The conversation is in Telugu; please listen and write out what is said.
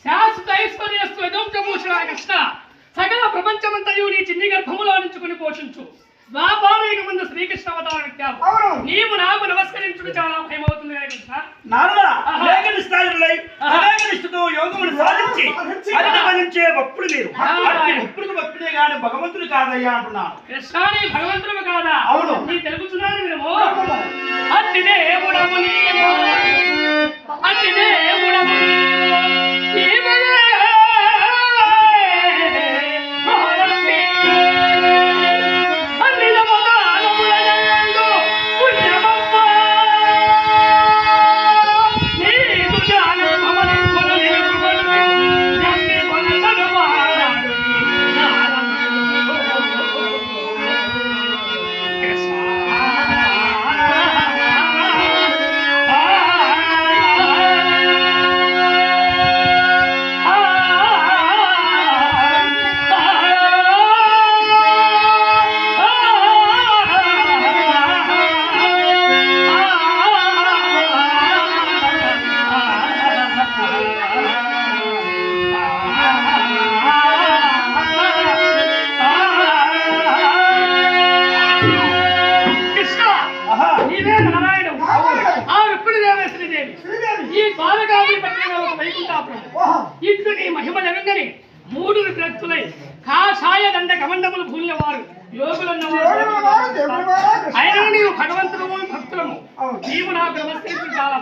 శాశ్వత ఐశ్వర్యస్తు యదోభూషణ కృష్ణ సకల ప్రపంచమంతయు నీ చిన్ని గర్భములో నుంచుకుని పోషించు. ద్వాపారయుగ ముందు శ్రీకృష్ణ అవతారం నీవు నాకు నమస్కరించుడు చాలా భయమవుతుంది కృష్ణ. భక్తుడు మీరు భక్తుడే గాని భగవంతుడు కాదయ్యా అంటున్నాను. కృష్ణ నీ భగవంతుడు కాదా? అవును. నీ తెలుగుతున్నాను మేము అట్టిదే ఉడము నీవు అట్టిదే ఉడము ఇట్లు నీ మహిమ జగంగని మూడు వ్యక్తులై కాషాయ దండ గమండములు భూల్యవారు యోగులన్నవారు అయినా నీవు భగవంతుడు భక్తులము నీవు నాకు నమస్కరించు చాలా